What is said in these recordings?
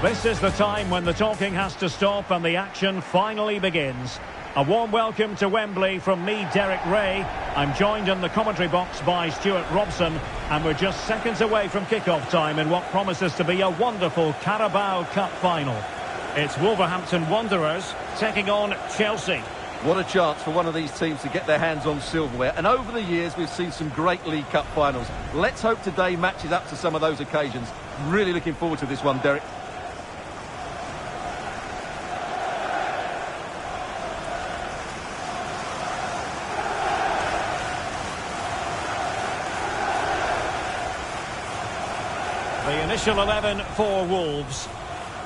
This is the time when the talking has to stop and the action finally begins. A warm welcome to Wembley from me, Derek Ray. I'm joined in the commentary box by Stuart Robson, and we're just seconds away from kick-off time in what promises to be a wonderful Carabao Cup final. It's Wolverhampton Wanderers taking on Chelsea. What a chance for one of these teams to get their hands on silverware. And over the years, we've seen some great League Cup finals. Let's hope today matches up to some of those occasions. Really looking forward to this one, Derek. The initial 11 for Wolves.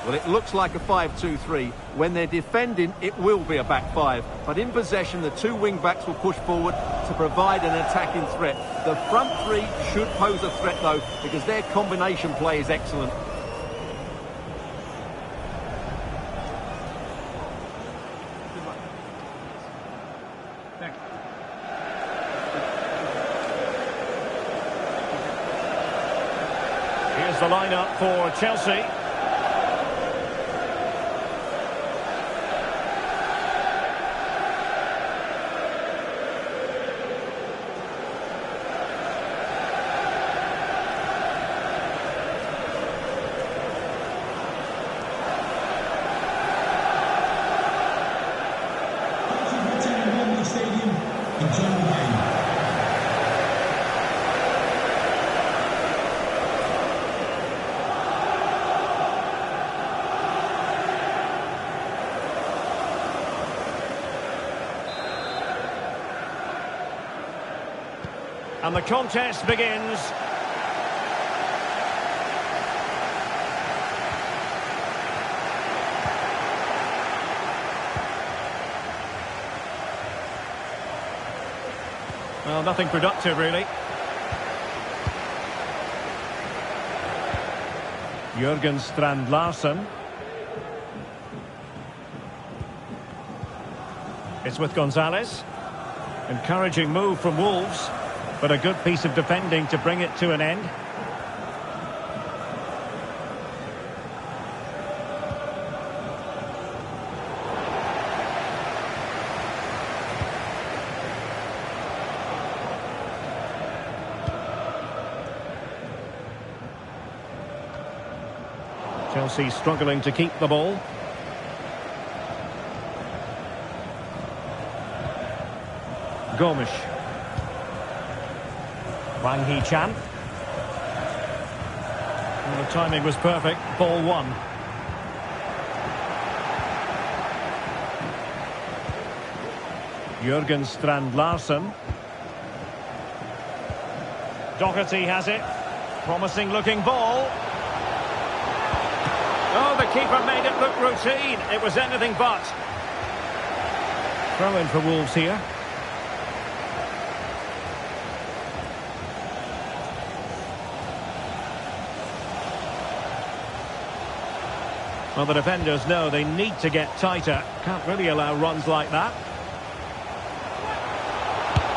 Well, it looks like a 5-2-3. When they're defending, it will be a back five. But in possession, the two wing-backs will push forward to provide an attacking threat. The front three should pose a threat, though, because their combination play is excellent. Here's the lineup for Chelsea. And the contest begins. Well, nothing productive, really. Jurgen Strand Larsen. It's with Gonzalez. Encouraging move from Wolves, but a good piece of defending to bring it to an end. Chelsea struggling to keep the ball. Gomes. Wang Hee-chan. Well, the timing was perfect. Ball one. Jurgen Strand Larsen. Doherty has it. Promising looking ball. Oh, the keeper made it look routine. It was anything but. Throw in for Wolves here. Well, the defenders know they need to get tighter. Can't really allow runs like that.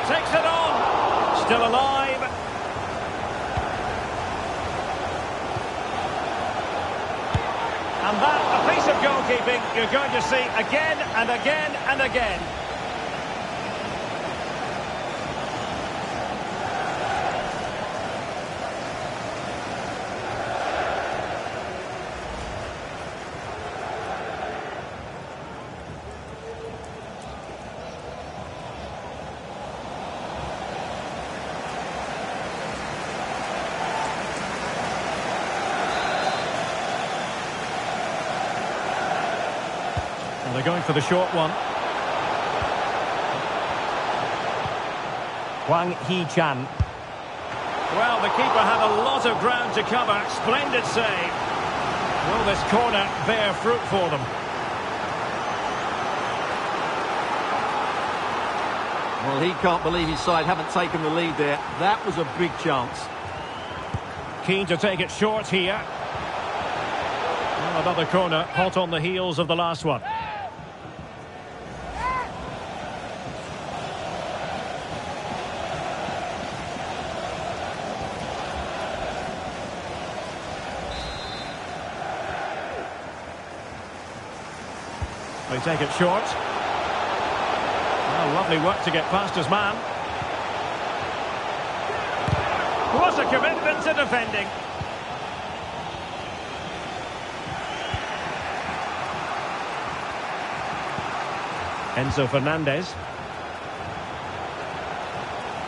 Takes it on. Still alive. And that, a piece of goalkeeping you're going to see again and again and again. They're going for the short one. Wang Hee-chan. Well, the keeper had a lot of ground to cover. Splendid save. Will this corner bear fruit for them? Well, he can't believe his side haven't taken the lead there. That was a big chance. Keen to take it short here. Well, another corner, hot on the heels of the last one. They take it short. Well, lovely work to get past his man. What a commitment to defending. Enzo Fernandez.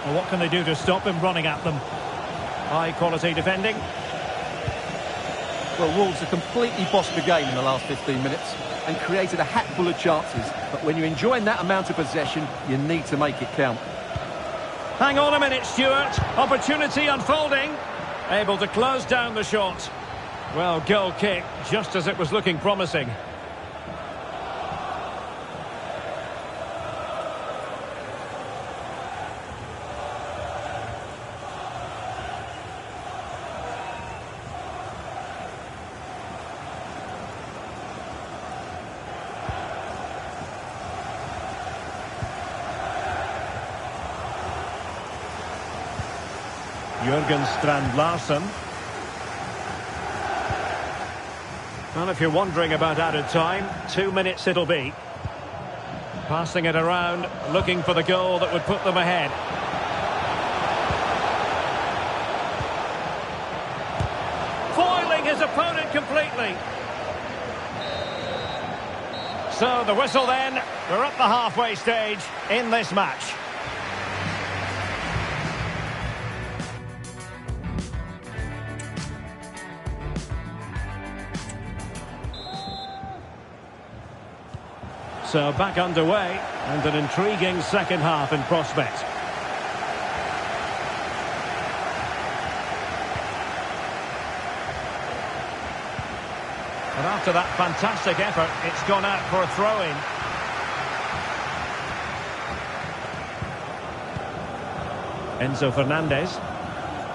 Well, what can they do to stop him running at them? High quality defending. Well, Wolves have completely bossed the game in the last 15 minutes and created a hatful of chances. But when you're enjoying that amount of possession, you need to make it count. Hang on a minute, Stuart. Opportunity unfolding. Able to close down the shot. Well, goal kick, just as it was looking promising. Jurgen Strand-Larsen. Well, if you're wondering about added time, 2 minutes it'll be. Passing it around, looking for the goal that would put them ahead. Foiling his opponent completely. So the whistle then, we're at the halfway stage in this match. So back underway, and an intriguing second half in prospect. And after that fantastic effort, it's gone out for a throw-in. Enzo Fernandez.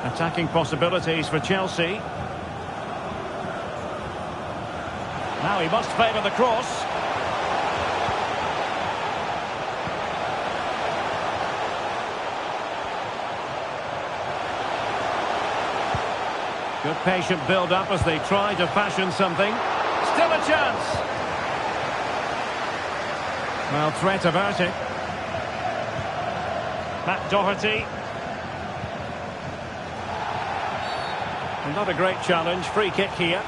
Attacking possibilities for Chelsea. Now he must favour the cross. Good patient build-up as they try to fashion something. Still a chance. Well, threat averted. Matt Doherty. Not a great challenge. Free kick here.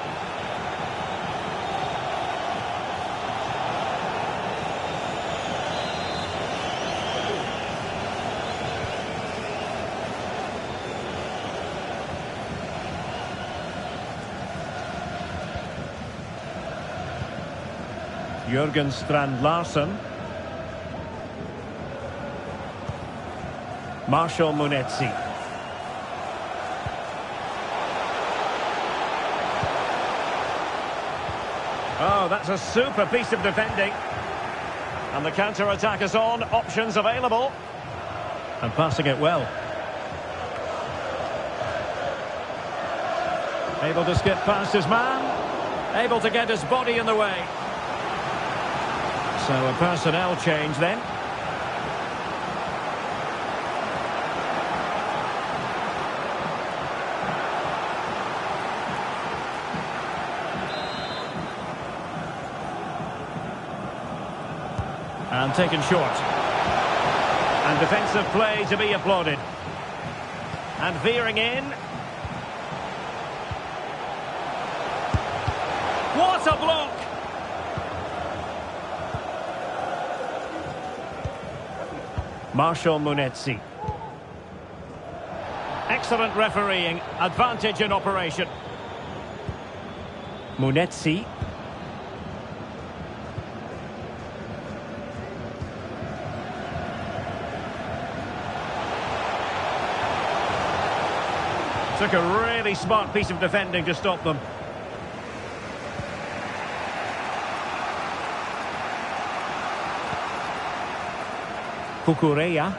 Jurgen Strand-Larsen. Marshall Munetsi. Oh, that's a super piece of defending. And the counter-attack is on. Options available. And passing it well. Able to skip past his man. Able to get his body in the way. So a personnel change then. And taken short. And defensive play to be applauded. And veering in. What a block! Marshall Munetsi. Excellent refereeing. Advantage in operation. Munetsi. Took a really smart piece of defending to stop them. Kukureya.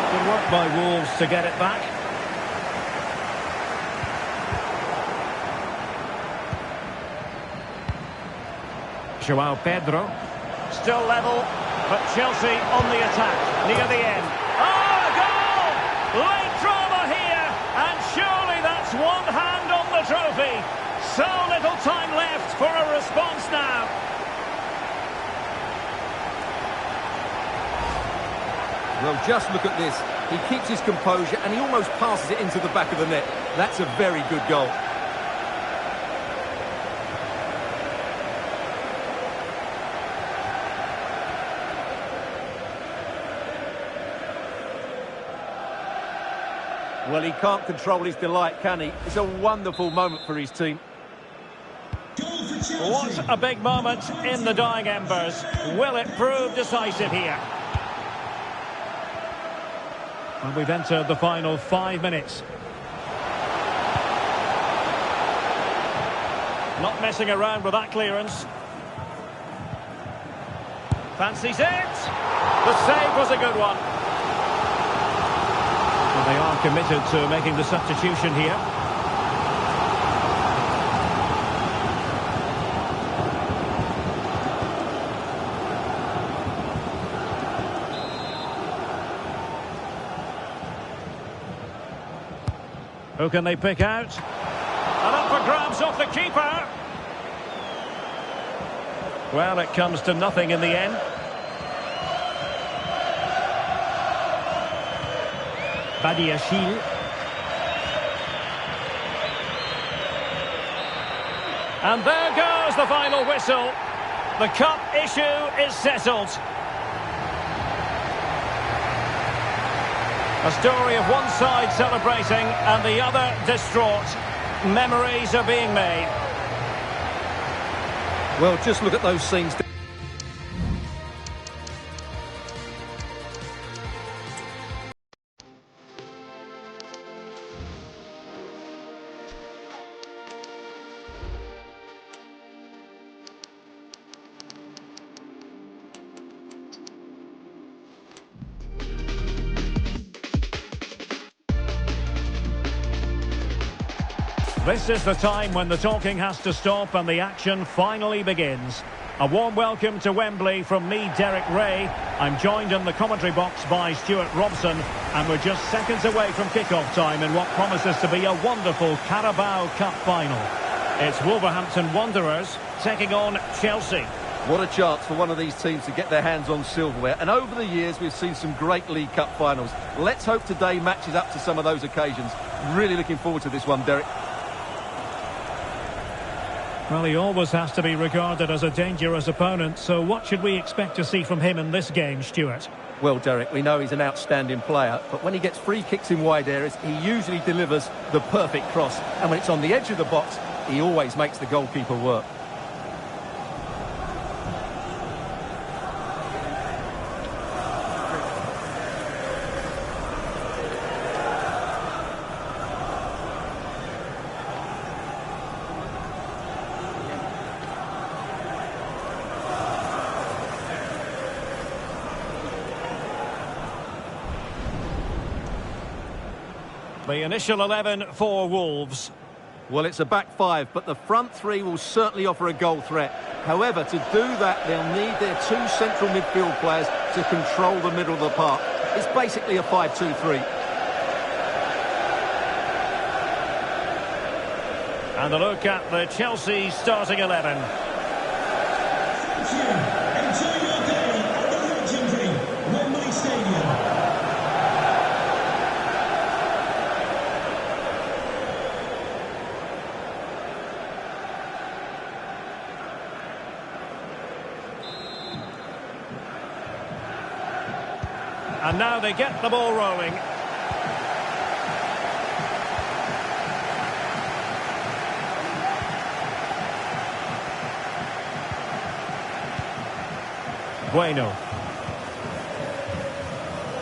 Good work by Wolves to get it back. João Pedro. Still level, but Chelsea on the attack, near the end. Oh, a goal! Late drama here, and surely that's one hand on the trophy. So little time left for a response now. Well, just look at this. He keeps his composure and he almost passes it into the back of the net. That's a very good goal. Well, he can't control his delight, can he? It's a wonderful moment for his team. What a big moment in the dying embers. Will it prove decisive here? And we've entered the final 5 minutes. Not messing around with that clearance. Fancies it. The save was a good one. And they are committed to making the substitution here. Who can they pick out? And up for grabs off the keeper. Well, it comes to nothing in the end. Badiashile. And there goes the final whistle. The cup issue is settled. A story of one side celebrating and the other distraught. Memories are being made. Well, just look at those scenes. This is the time when the talking has to stop and the action finally begins. A warm welcome to Wembley from me, Derek Ray. I'm joined in the commentary box by Stuart Robson, and we're just seconds away from kick-off time in what promises to be a wonderful Carabao Cup final. It's Wolverhampton Wanderers taking on Chelsea. What a chance for one of these teams to get their hands on silverware. And over the years, we've seen some great League Cup finals. Let's hope today matches up to some of those occasions. Really looking forward to this one, Derek. Well, he always has to be regarded as a dangerous opponent, so what should we expect to see from him in this game, Stuart? Well, Derek, we know he's an outstanding player, but when he gets free kicks in wide areas, he usually delivers the perfect cross. And when it's on the edge of the box, he always makes the goalkeeper work. The initial 11 for Wolves. Well, it's a back five, but the front three will certainly offer a goal threat. However, to do that, they'll need their two central midfield players to control the middle of the park. It's basically a 5-2-3. And a look at the Chelsea starting 11. Enjoy your day at the legendary Wembley Stadium. And now they get the ball rolling. Bueno.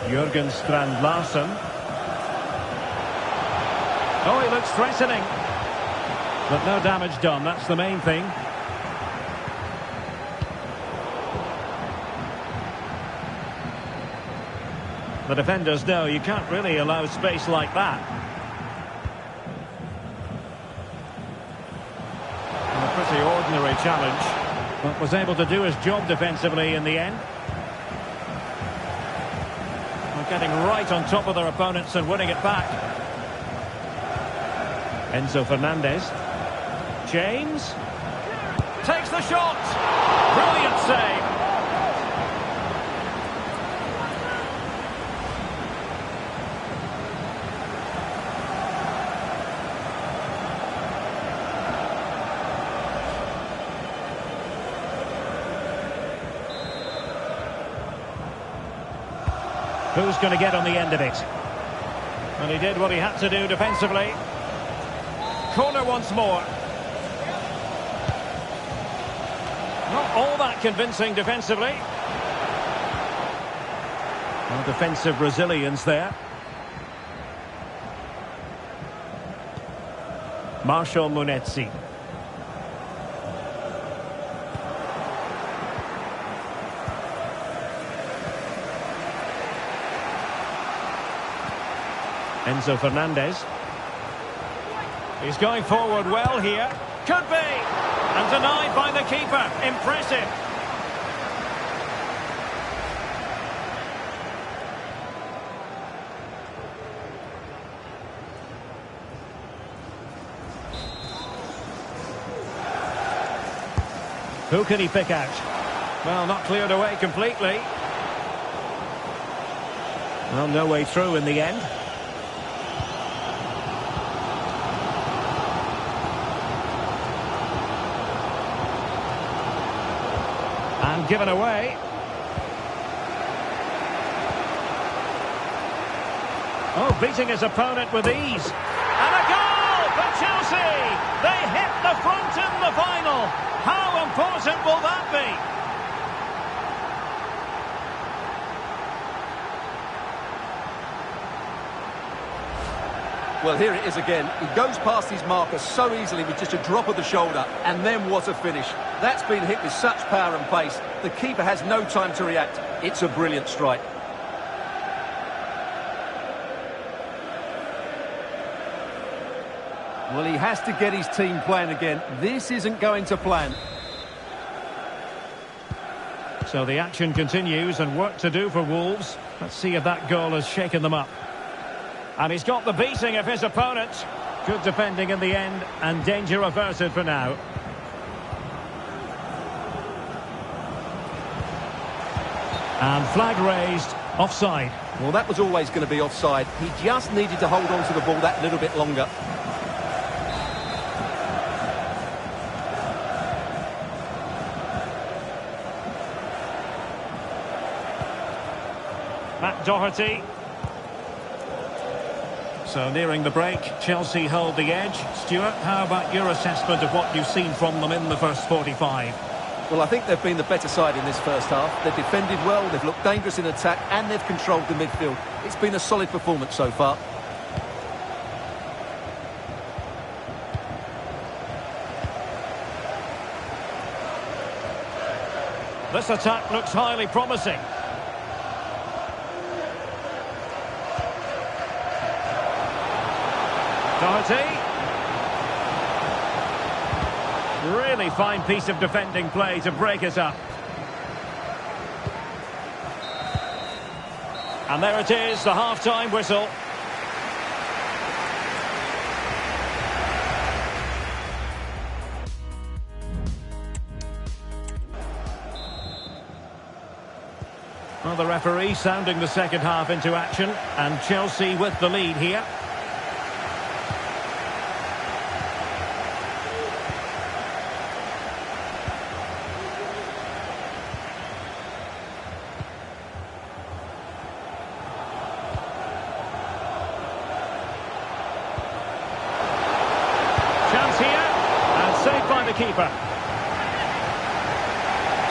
Jürgen Strand Larsen. Oh, he looks threatening. But no damage done, that's the main thing. The defenders know you can't really allow space like that. And a pretty ordinary challenge, but was able to do his job defensively in the end. And getting right on top of their opponents and winning it back. Enzo Fernandez. James. Takes the shot. Brilliant save. Who's going to get on the end of it? And he did what he had to do defensively. Corner once more. Not all that convincing defensively. Well, defensive resilience there. Marshall Munetsi. Enzo Fernandez. He's going forward well here. Could be! And denied by the keeper. Impressive. Who can he pick out? Well, not cleared away completely. Well, no way through in the end. And given away. Oh, beating his opponent with ease. And a goal for Chelsea! They hit the front in the final. How important will that be? Well, here it is again. He goes past his marker so easily with just a drop of the shoulder, and then what a finish. That's been hit with such power and pace. The keeper has no time to react. It's a brilliant strike. Well, he has to get his team playing again. This isn't going to plan. So the action continues and work to do for Wolves. Let's see if that goal has shaken them up. And he's got the beating of his opponent. Good defending in the end and danger averted for now. And flag raised, offside. Well, that was always going to be offside. He just needed to hold on to the ball that little bit longer. Matt Doherty. So nearing the break, Chelsea hold the edge. Stuart, how about your assessment of what you've seen from them in the first 45? Well, I think they've been the better side in this first half. They've defended well, they've looked dangerous in attack, and they've controlled the midfield. It's been a solid performance so far. This attack looks highly promising. Doherty. Really fine piece of defending play to break it up. And there it is, the half-time whistle. Well, the referee sounding the second half into action, and Chelsea with the lead here. Chance here, and saved by the keeper.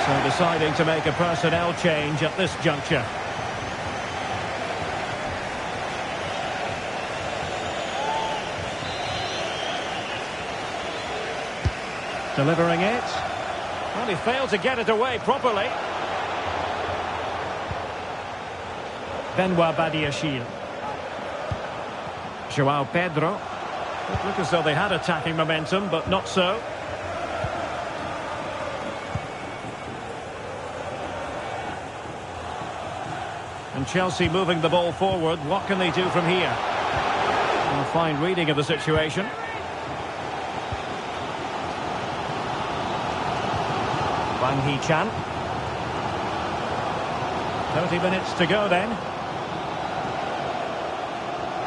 So deciding to make a personnel change at this juncture. Delivering it. Well, he failed to get it away properly. Benoit Badiashile. João Pedro. It looked as though they had attacking momentum, but not so. And Chelsea moving the ball forward. What can they do from here? A fine reading of the situation. Wang Hee-chan. 30 minutes to go then.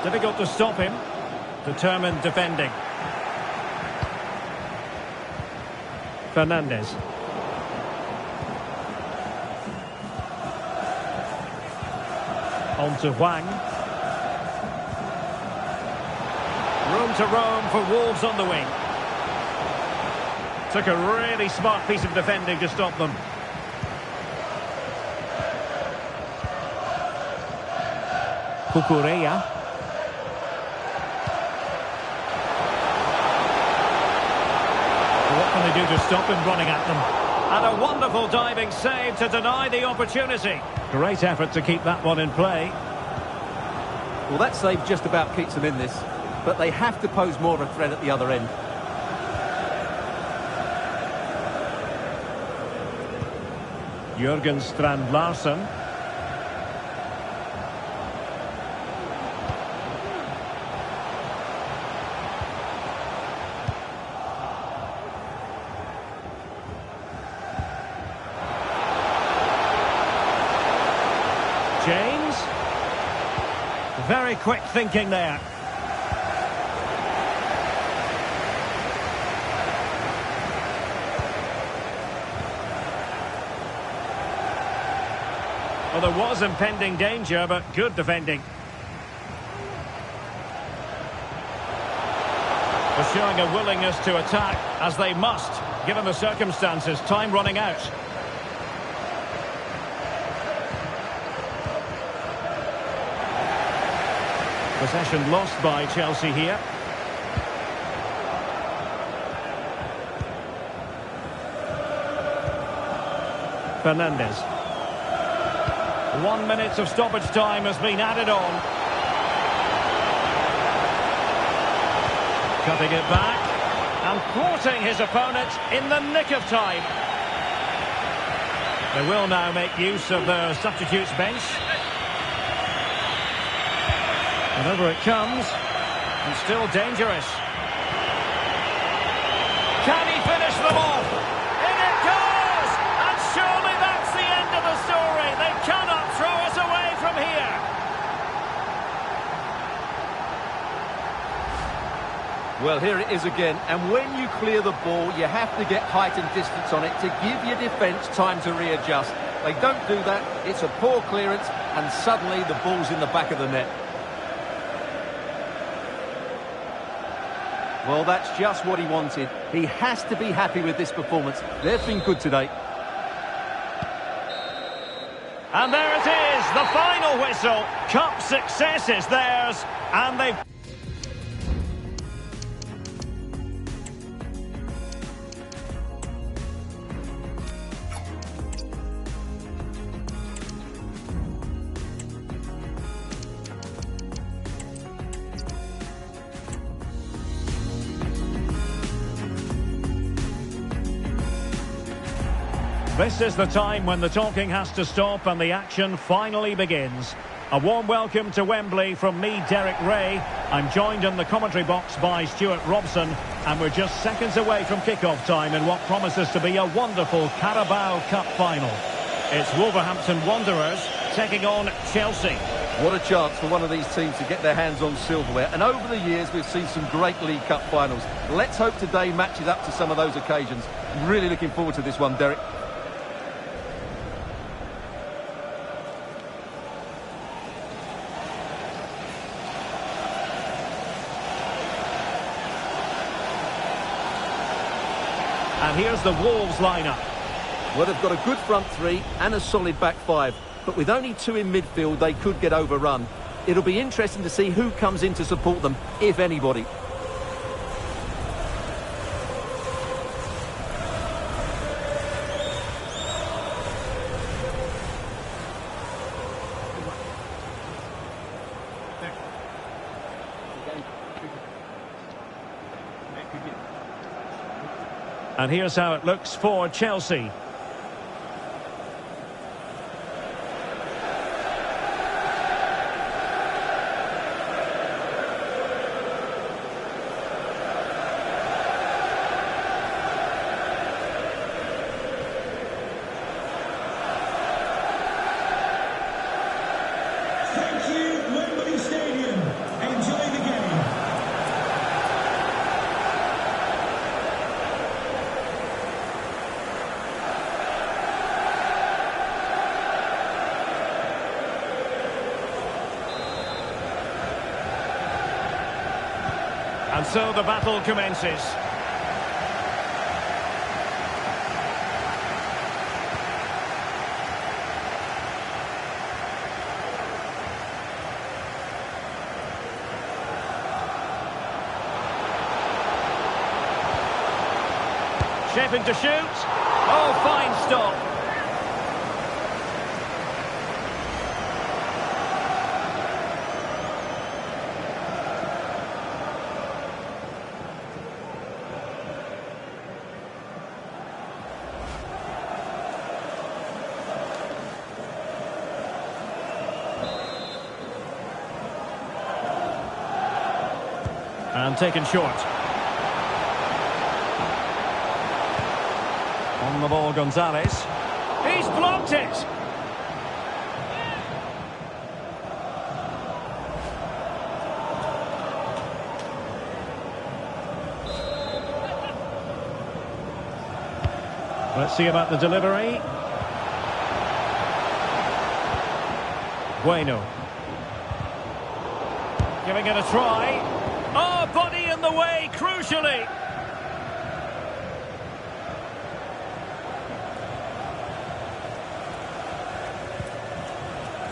Difficult to stop him. Determined defending. Fernandez. On to Hwang. Room to roam for Wolves on the wing. Took a really smart piece of defending to stop them. Kukureya. What can they do to stop him running at them? And a wonderful diving save to deny the opportunity. Great effort to keep that one in play. Well, that save just about keeps them in this, but they have to pose more of a threat at the other end. Jürgen Strand Larsen. James. Very quick thinking there. Well, there was impending danger, but good defending. They're showing a willingness to attack, as they must, given the circumstances. Time running out. Possession lost by Chelsea here. Fernandes. 1 minute of stoppage time has been added on. Cutting it back and thwarting his opponent in the nick of time. They will now make use of their substitutes bench. And over it comes, and still dangerous. Can he finish them off? In it goes! And surely that's the end of the story. They cannot throw us away from here. Well, here it is again, and when you clear the ball, you have to get height and distance on it to give your defence time to readjust. They don't do that, it's a poor clearance, and suddenly the ball's in the back of the net. Well, that's just what he wanted. He has to be happy with this performance. They've been good today. And there it is, the final whistle. Cup success is theirs, and they've... This is the time when the talking has to stop and the action finally begins. A warm welcome to Wembley from me, Derek Ray. I'm joined in the commentary box by Stuart Robson, and we're just seconds away from kick-off time in what promises to be a wonderful Carabao Cup final. It's Wolverhampton Wanderers taking on Chelsea. What a chance for one of these teams to get their hands on silverware. And over the years, we've seen some great League Cup finals. Let's hope today matches up to some of those occasions. Really looking forward to this one, Derek. And here's the Wolves lineup. Well, they've got a good front three and a solid back five. But with only two in midfield, they could get overrun. It'll be interesting to see who comes in to support them, if anybody. And here's how it looks for Chelsea. Thank you, Wembley Stadium. Enjoy the game. And so the battle commences. Shaping to shoot. Oh, fine stop. And taken short. On the ball, Gonzalez. He's blocked it! Let's see about the delivery. Bueno. Giving it a try. Oh, body in the way, crucially.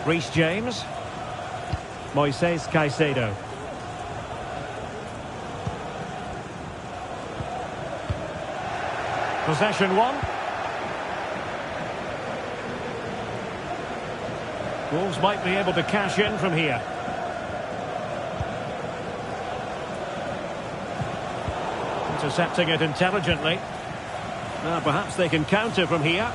Reece James. Moises Caicedo. Possession one. Wolves might be able to cash in from here. Intercepting it intelligently. Now perhaps they can counter from here.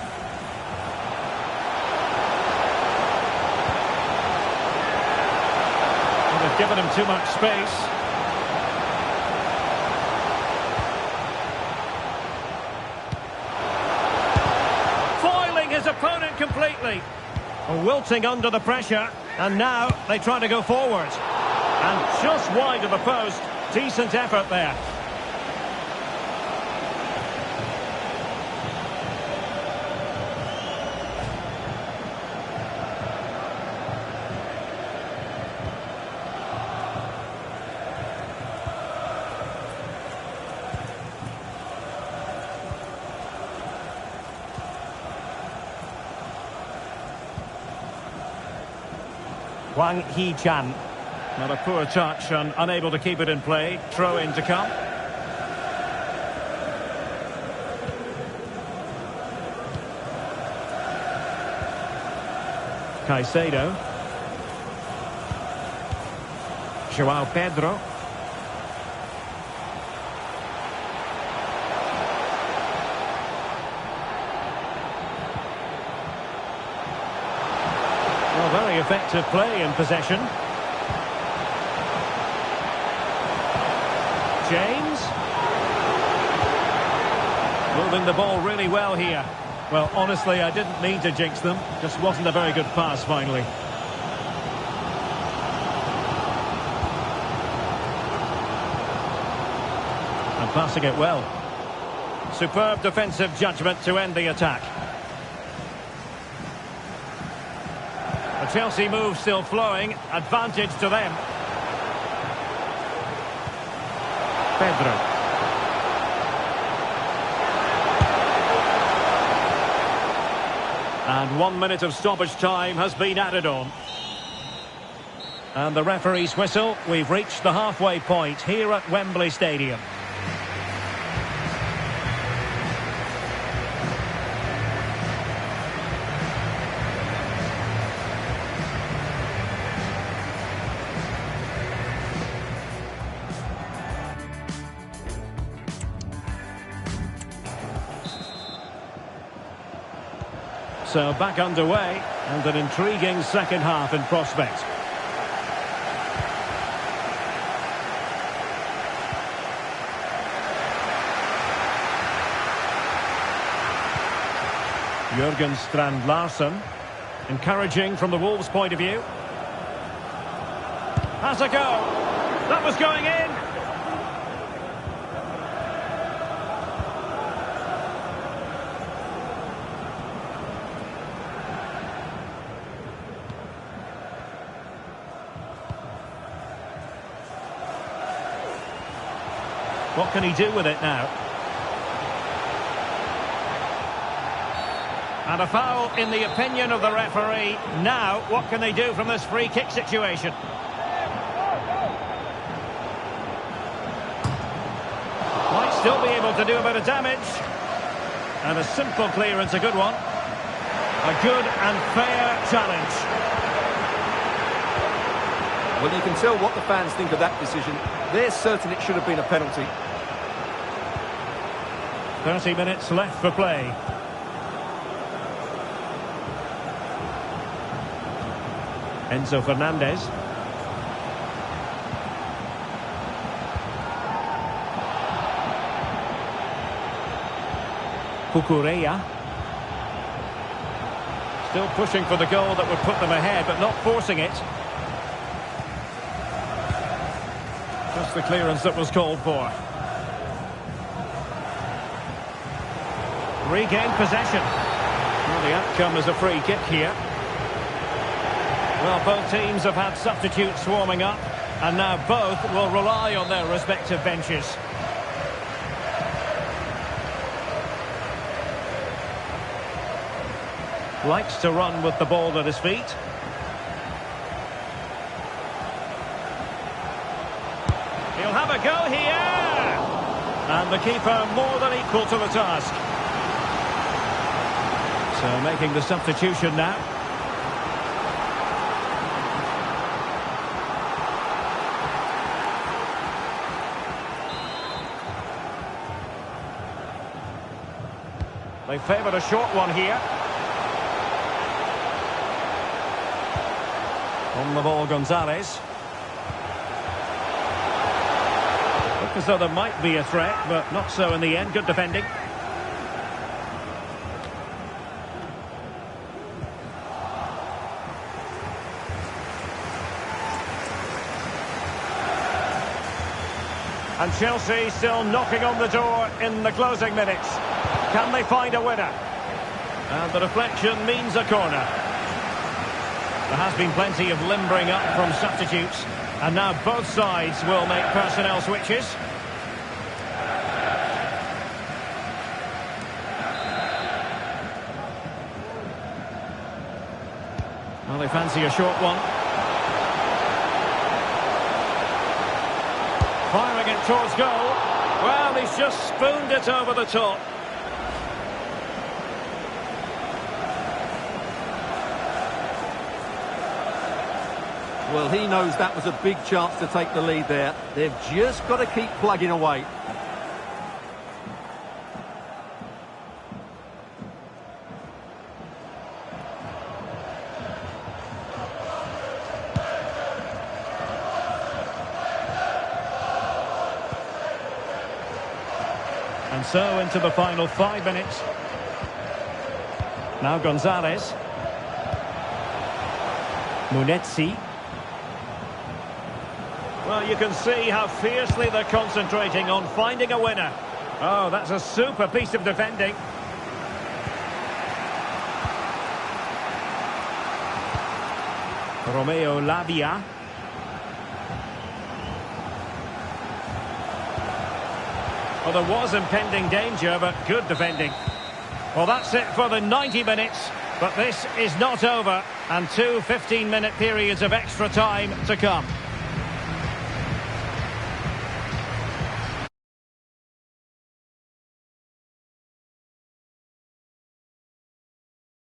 They've given him too much space. Foiling his opponent completely. Wilting under the pressure, and now they try to go forward. And just wide of the post. Decent effort there. Wang Hee-chan. Not a poor touch and unable to keep it in play. Throw in to come. Caicedo. Joao Pedro. Well, very effective play in possession. James. Moving the ball really well here. Well, honestly, I didn't mean to jinx them. Just wasn't a very good pass, finally. And passing it well. Superb defensive judgment to end the attack. The Chelsea move still flowing. Advantage to them. Pedro. And 1 minute of stoppage time has been added on. And the referee's whistle. We've reached the halfway point here at Wembley Stadium. So back underway, and an intriguing second half in prospect. Jurgen Strand-Larsen, encouraging from the Wolves' point of view. Has a go. That was going in. What can he do with it now? And a foul in the opinion of the referee. Now, what can they do from this free kick situation? Might still be able to do a bit of damage. And a simple clearance, a good one. A good and fair challenge. Well, you can tell what the fans think of that decision. They're certain it should have been a penalty. 30 minutes left for play. Enzo Fernandez. Cucurella. Still pushing for the goal that would put them ahead, but not forcing it. Just the clearance that was called for. Regained possession. Well, the outcome is a free kick here. Well, both teams have had substitutes warming up, and now both will rely on their respective benches. Likes to run with the ball at his feet. He'll have a go here! And the keeper more than equal to the task. So making the substitution now. They favoured a short one here. On the ball, Gonzalez. Look as though there might be a threat, but not so in the end. Good defending. And Chelsea still knocking on the door in the closing minutes. Can they find a winner? And the deflection means a corner. There has been plenty of limbering up from substitutes. And now both sides will make personnel switches. Well, they fancy a short one. Firing it towards goal. Well, he's just spooned it over the top. Well, he knows that was a big chance to take the lead there. They've just got to keep plugging away. And so into the final 5 minutes. Now Gonzalez. Munetsi. Well, you can see how fiercely they're concentrating on finding a winner. Oh, that's a super piece of defending. Romeo Lavia. Well, there was impending danger, but good defending. Well, that's it for the 90 minutes. But this is not over. And two 15-minute periods of extra time to come.